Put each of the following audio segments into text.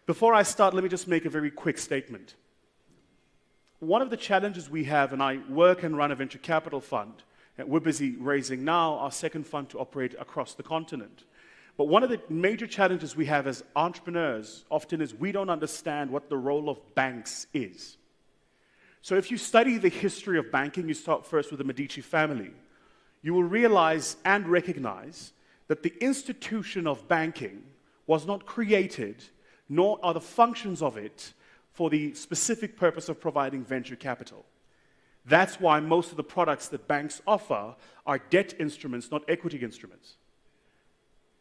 Before I start, let me just make a very quick statement. One of the challenges we have, and I work and run a venture capital fund, and we're busy raising now our second fund to operate across the continent. But one of the major challenges we have as entrepreneurs often is we don't understand what the role of banks is. So if you study the history of banking, you start first with the Medici family, you will realize and recognize that the institution of banking was not created, nor are the functions of it, for the specific purpose of providing venture capital. That's why most of the products that banks offer are debt instruments, not equity instruments.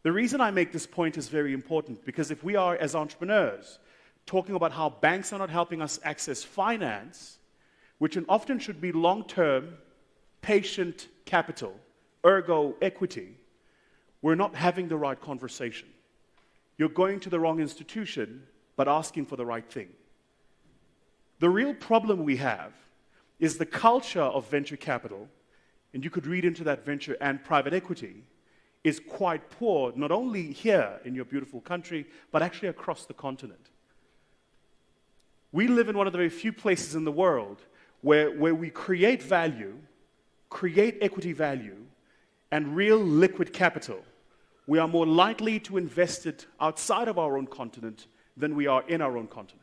The reason I make this point is very important, because if we are, as entrepreneurs, talking about how banks are not helping us access finance, which often should be long-term, patient capital, ergo equity, we're not having the right conversation. You're going to the wrong institution, but asking for the right thing. The real problem we have is the culture of venture capital, and you could read into that venture and private equity, is quite poor, not only here in your beautiful country, but actually across the continent. We live in one of the very few places in the world where we create value, create equity value, and real liquid capital. We are more likely to invest it outside of our own continent than we are in our own continent.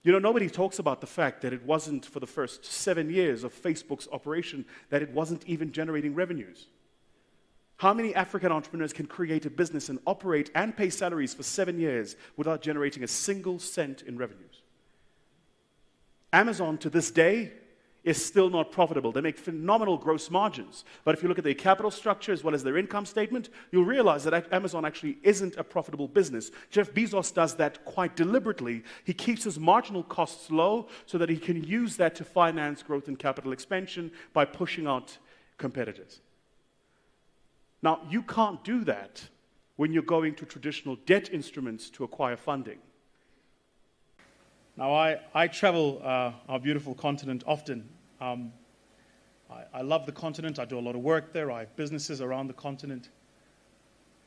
You know, nobody talks about the fact that it wasn't for the first 7 years of Facebook's operation that it wasn't even generating revenues. How many African entrepreneurs can create a business and operate and pay salaries for 7 years without generating a single cent in revenues? Amazon, to this day, is still not profitable. They make phenomenal gross margins. But if you look at their capital structure as well as their income statement, you'll realize that Amazon actually isn't a profitable business. Jeff Bezos does that quite deliberately. He keeps his marginal costs low so that he can use that to finance growth and capital expansion by pushing out competitors. Now, you can't do that when you're going to traditional debt instruments to acquire funding. Now, I travel our beautiful continent often. I love the continent. I do a lot of work there. I have businesses around the continent.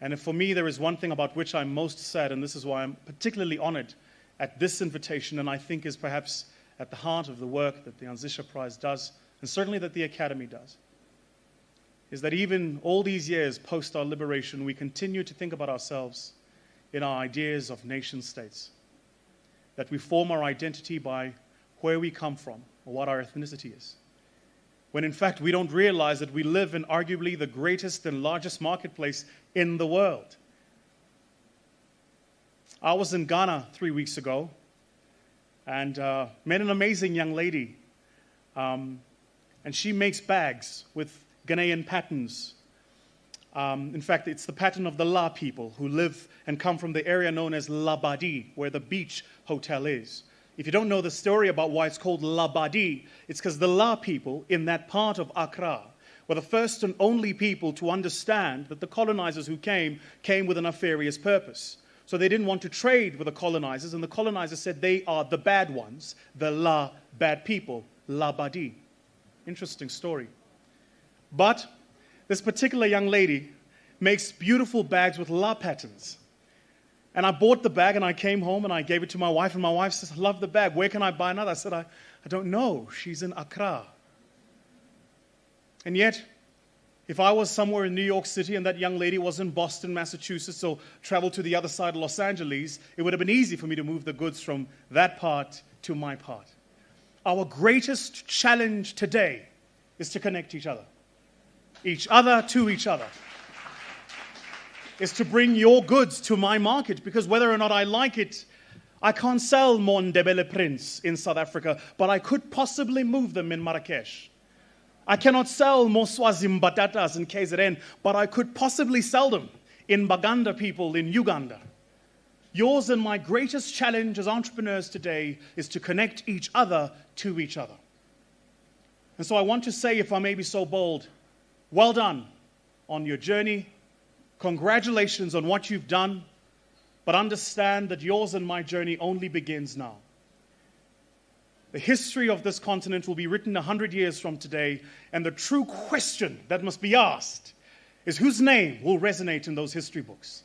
And for me, there is one thing about which I'm most sad, and this is why I'm particularly honored at this invitation, and I think is perhaps at the heart of the work that the Anzisha Prize does, and certainly that the Academy does, is that even all these years post our liberation, we continue to think about ourselves in our ideas of nation states. That we form our identity by where we come from or what our ethnicity is. When in fact we don't realize that we live in arguably the greatest and largest marketplace in the world. I was in Ghana 3 weeks ago and met an amazing young lady. And she makes bags with Ghanaian patterns. In fact, it's the pattern of the La people who live and come from the area known as Labadi, where the beach hotel is. If you don't know the story about why it's called Labadi, it's because the La people in that part of Accra were the first and only people to understand that the colonizers who came with a nefarious purpose. So they didn't want to trade with the colonizers, and the colonizers said they are the bad ones, the La bad people, Labadi. Interesting story. But this particular young lady makes beautiful bags with La patterns. And I bought the bag and I came home and I gave it to my wife, and my wife says, I love the bag. Where can I buy another? I said, I don't know. She's in Accra. And yet, if I was somewhere in New York City and that young lady was in Boston, Massachusetts, or traveled to the other side of Los Angeles, it would have been easy for me to move the goods from that part to my part. Our greatest challenge today is to connect each other to each other, is to bring your goods to my market, because whether or not I like it, I can't sell Mon Ndebele prints in South Africa, but I could possibly move them in Marrakesh. I cannot sell Moswazi Mbatatas in KZN, but I could possibly sell them in Baganda people in Uganda. Yours and my greatest challenge as entrepreneurs today is to connect each other to each other. And so I want to say, if I may be so bold, well done on your journey. Congratulations on what you've done. But understand that yours and my journey only begins now. The history of this continent will be written 100 years from today, and the true question that must be asked is whose name will resonate in those history books?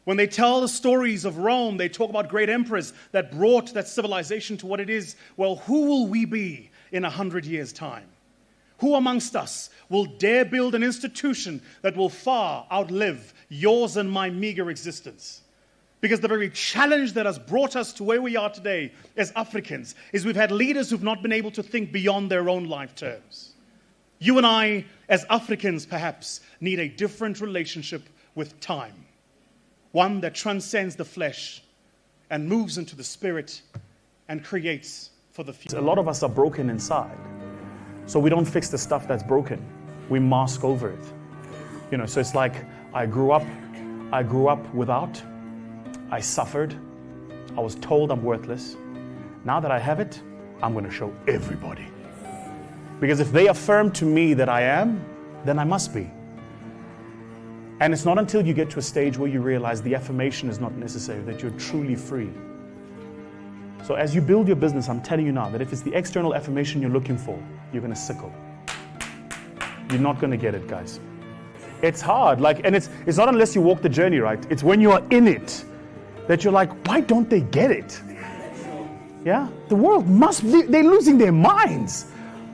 When they tell the stories of Rome, they talk about great emperors that brought that civilization to what it is. Well, who will we be in 100 years' time? Who amongst us will dare build an institution that will far outlive yours and my meager existence? Because the very challenge that has brought us to where we are today as Africans is we've had leaders who've not been able to think beyond their own life terms. You and I, as Africans, perhaps, need a different relationship with time. One that transcends the flesh and moves into the spirit and creates for the future. A lot of us are broken inside. So we don't fix the stuff that's broken. We mask over it. So it's like I grew up without, I suffered, I was told I'm worthless. Now that I have it, I'm going to show everybody. Because if they affirm to me that I am, then I must be. And it's not until you get to a stage where you realize the affirmation is not necessary, that you're truly free. So as you build your business, I'm telling you now that if it's the external affirmation you're looking for, you're going to sickle. You're not going to get it, guys. It's hard, and it's not unless you walk the journey, right? It's when you are in it that you're like, why don't they get it? Yeah? The world they're losing their minds.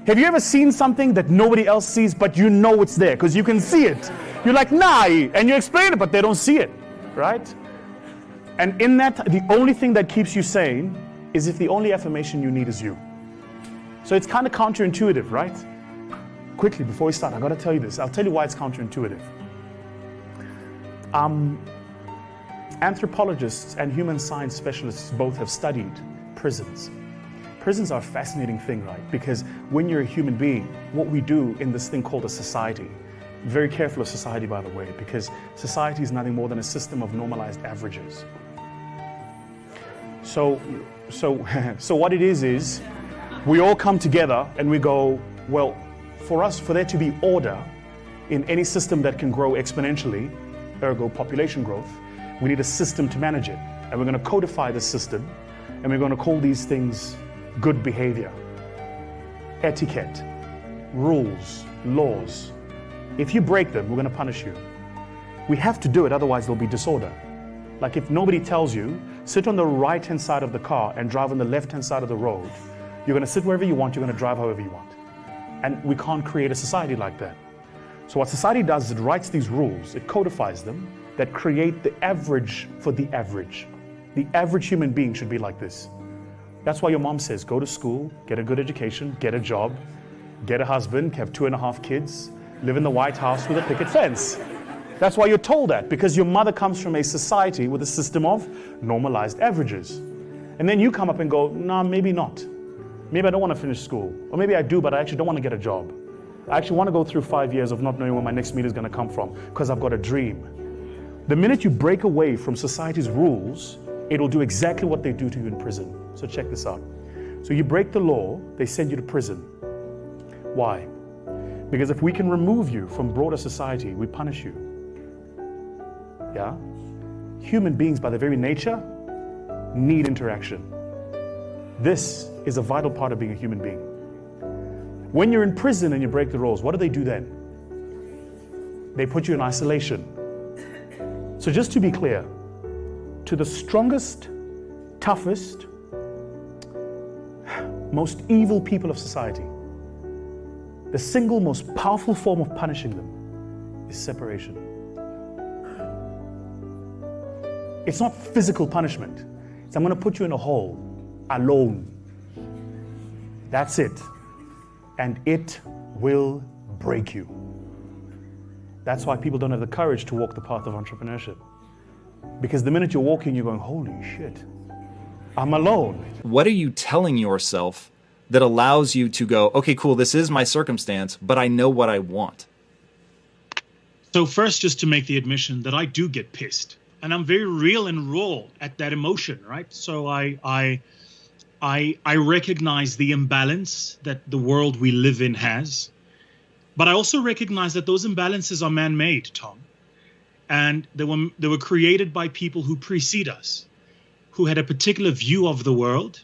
Have you ever seen something that nobody else sees, but you know it's there because you can see it? You're like, nah, and you explain it, but they don't see it, right? And in that, the only thing that keeps you sane is if the only affirmation you need is you. So it's kind of counterintuitive, right? Quickly, before we start, I got to tell you this. I'll tell you why it's counterintuitive. Anthropologists and human science specialists both have studied prisons. Prisons are a fascinating thing, right? Because when you're a human being, what we do in this thing called a society, very careful of society, by the way, because society is nothing more than a system of normalized averages. So what it is we all come together and we go, well, for there to be order in any system that can grow exponentially, ergo population growth, we need a system to manage it. And we're going to codify the system, and we're going to call these things good behavior, etiquette, rules, laws. If you break them, we're going to punish you. We have to do it, otherwise there'll be disorder. Like if nobody tells you, sit on the right-hand side of the car and drive on the left-hand side of the road, you're going to sit wherever you want, you're going to drive however you want. And we can't create a society like that. So what society does is it writes these rules, it codifies them, that create the average for the average. The average human being should be like this. That's why your mom says, go to school, get a good education, get a job, get a husband, have 2.5 kids, live in the White House with a picket fence. That's why you're told that, because your mother comes from a society with a system of normalized averages. And then you come up and go, nah, maybe not. Maybe I don't want to finish school. Or maybe I do, but I actually don't want to get a job. I actually want to go through 5 years of not knowing where my next meal is going to come from, because I've got a dream. The minute you break away from society's rules, it'll do exactly what they do to you in prison. So check this out. So you break the law, they send you to prison. Why? Because if we can remove you from broader society, we punish you. Yeah? Human beings, by their very nature, need interaction. This is a vital part of being a human being. When you're in prison and you break the rules, what do they do then? They put you in isolation. So just to be clear, to the strongest, toughest, most evil people of society, the single most powerful form of punishing them is separation. It's not physical punishment. It's I'm going to put you in a hole, alone. That's it. And it will break you. That's why people don't have the courage to walk the path of entrepreneurship. Because the minute you're walking, you're going, holy shit, I'm alone. What are you telling yourself that allows you to go, okay, cool, this is my circumstance, but I know what I want? So first, just to make the admission that I do get pissed. And I'm very real and raw at that emotion, right? So I recognize the imbalance that the world we live in has. But I also recognize that those imbalances are man-made, Tom. And they were created by people who precede us, who had a particular view of the world.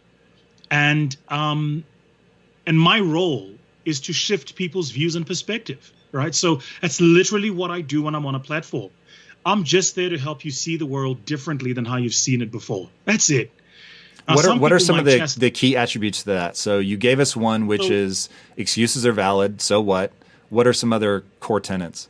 And my role is to shift people's views and perspective, right? So that's literally what I do when I'm on a platform. I'm just there to help you see the world differently than how you've seen it before. That's it. Now, What are people some of might the key attributes to that? So you gave us one, which is excuses are valid. So what? What are some other core tenets?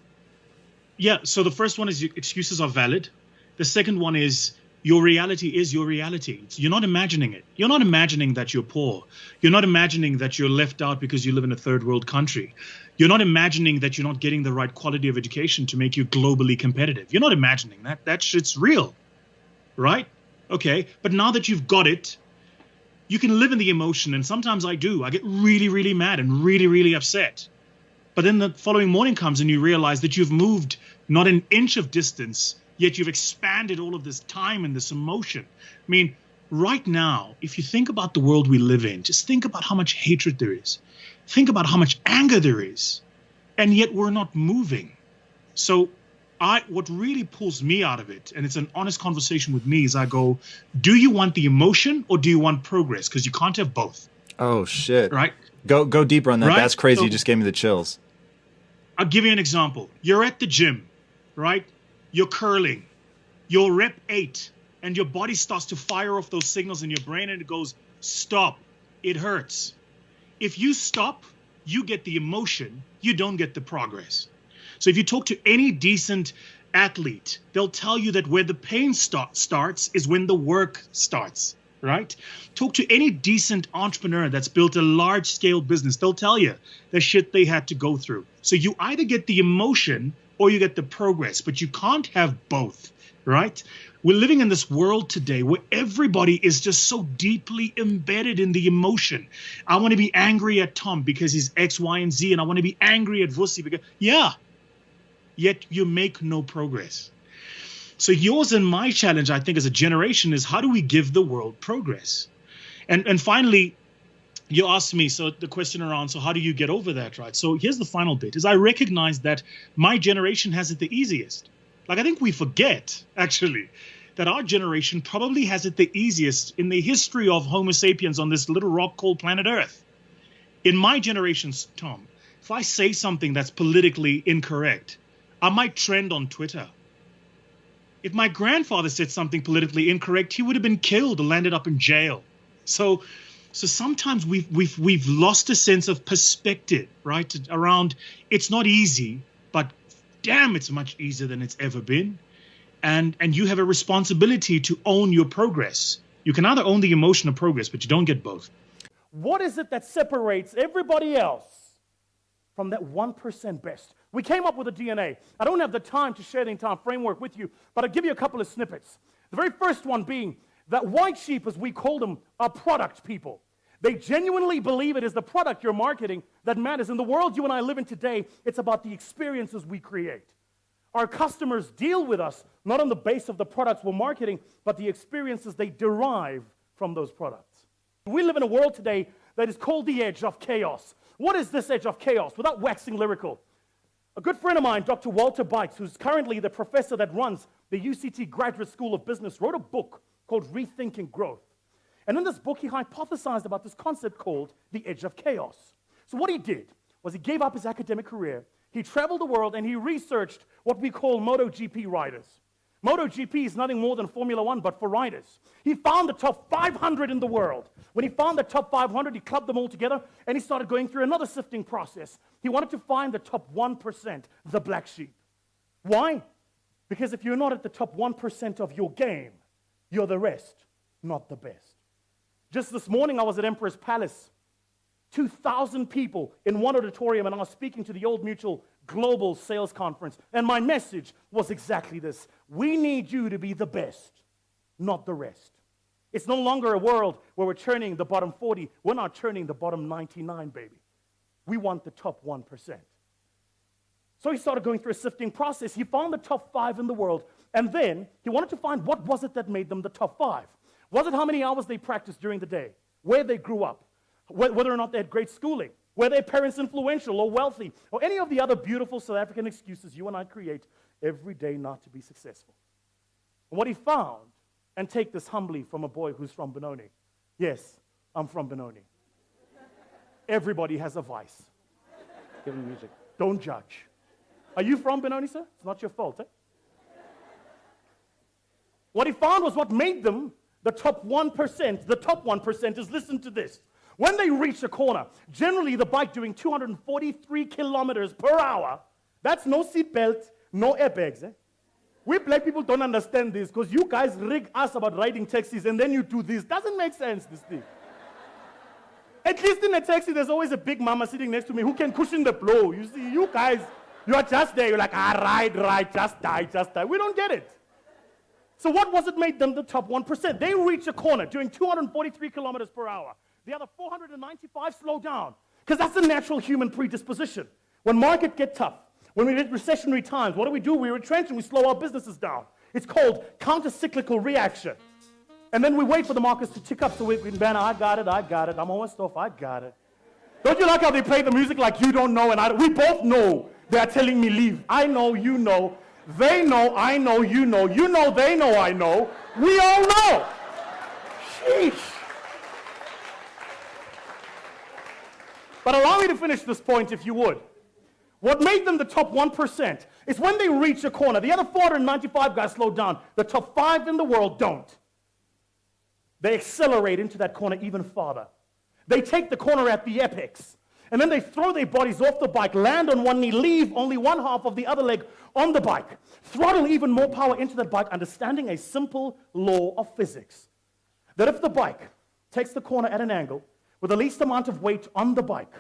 Yeah, so the first one is your excuses are valid. The second one is your reality is your reality. You're not imagining it. You're not imagining that you're poor. You're not imagining that you're left out because you live in a third world country. You're not imagining that you're not getting the right quality of education to make you globally competitive. You're not imagining that. That shit's real, right? Okay, but now that you've got it, you can live in the emotion, and sometimes I do. I get really, really mad and really, really upset. But then the following morning comes and you realize that you've moved not an inch of distance, yet you've expanded all of this time and this emotion. I mean, right now, if you think about the world we live in, just think about how much hatred there is. Think about how much anger there is. And yet we're not moving. So what really pulls me out of it, and it's an honest conversation with me, is I go, do you want the emotion or do you want progress? Because you can't have both. Oh, shit. Right? Go deeper on that. Right? That's crazy. So, you just gave me the chills. I'll give you an example. You're at the gym, right? You're curling. You're rep 8, and your body starts to fire off those signals in your brain, and it goes, stop. It hurts. If you stop, you get the emotion. You don't get the progress. So if you talk to any decent athlete, they'll tell you that where the pain starts is when the work starts, right? Talk to any decent entrepreneur that's built a large-scale business. They'll tell you the shit they had to go through. So you either get the emotion or you get the progress, but you can't have both, right? We're living in this world today where everybody is just so deeply embedded in the emotion. I want to be angry at Tom because he's X, Y, and Z, and I want to be angry at Vusi because, yet you make no progress. So yours and my challenge, I think, as a generation is how do we give the world progress? And finally, you asked me, so the question around, so how do you get over that, right? So here's the final bit, is I recognize that my generation has it the easiest. Like, I think we forget, actually, that our generation probably has it the easiest in the history of Homo sapiens on this little rock called planet Earth. In my generation, Tom, if I say something that's politically incorrect, I might trend on Twitter. If my grandfather said something politically incorrect, he would have been killed or landed up in jail. So sometimes we've lost a sense of perspective, right? Around it's not easy, but damn, it's much easier than it's ever been. And you have a responsibility to own your progress. You can either own the emotion or progress, but you don't get both. What is it that separates everybody else from that 1% best? We came up with a DNA. I don't have the time to share the entire framework with you, but I'll give you a couple of snippets. The very first one being that white sheep, as we call them, are product people. They genuinely believe it is the product you're marketing that matters. In the world you and I live in today, it's about the experiences we create. Our customers deal with us not on the base of the products we're marketing, but the experiences they derive from those products. We live in a world today that is called the edge of chaos. What is this edge of chaos? Without waxing lyrical, a good friend of mine, Dr. Walter Bikes, who's currently the professor that runs the UCT Graduate School of Business, wrote a book called Rethinking Growth. And in this book, he hypothesized about this concept called the edge of chaos. So what he did was he gave up his academic career, he traveled the world, and he researched what we call MotoGP riders. MotoGP is nothing more than Formula One, but for riders. He found the top 500 in the world. When he found the top 500, he clubbed them all together, and he started going through another sifting process. He wanted to find the top 1%, the black sheep. Why? Because if you're not at the top 1% of your game, you're the rest, not the best. Just this morning, I was at Emperor's Palace. 2,000 people in one auditorium, and I was speaking to the Old Mutual Global Sales Conference, and my message was exactly this. We need you to be the best, not the rest. It's no longer a world where we're churning the bottom 40. We're not churning the bottom 99, baby. We want the top 1%. So he started going through a sifting process. He found the top 5 in the world, and then he wanted to find what was it that made them the top 5. Was it how many hours they practiced during the day, where they grew up, whether or not they had great schooling, were their parents influential or wealthy, or any of the other beautiful South African excuses you and I create every day not to be successful? And what he found, and take this humbly from a boy who's from Benoni. Yes, I'm from Benoni. Everybody has a vice. Give me music. Don't judge. Are you from Benoni, sir? It's not your fault, eh? What he found was what made them the top 1%. The top 1% is, listen to this. When they reach a corner, generally the bike doing 243 kilometers per hour, that's no seatbelt, no airbags. We black people don't understand this because you guys rig us about riding taxis and then you do this. Doesn't make sense, this thing. At least in a taxi, there's always a big mama sitting next to me who can cushion the blow. You see, you guys, you are just there. You're like, ride, just die, just die. We don't get it. So what was it made them the top 1%? They reach a corner doing 243 kilometers per hour. The other 495 slow down because that's a natural human predisposition. When market get tough, when we hit recessionary times, what do? We retrench and we slow our businesses down. It's called counter-cyclical reaction. And then we wait for the markets to tick up so we can ban, I got it, I'm almost off, I got it. Don't you like how they play the music like you don't know and we both know they're telling me leave. I know, you know, they know, I know, you know, they know, I know, we all know. Sheesh. But allow me to finish this point if you would. What made them the top 1% is when they reach a corner, the other 495 guys slow down. The top 5 in the world don't. They accelerate into that corner even farther. They take the corner at the apex, and then they throw their bodies off the bike, land on one knee, leave only one half of the other leg on the bike, throttle even more power into that bike, understanding a simple law of physics. That if the bike takes the corner at an angle with the least amount of weight on the bike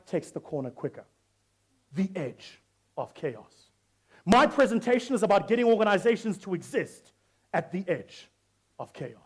takes the corner quicker. The edge of chaos. My presentation is about getting organizations to exist at the edge of chaos.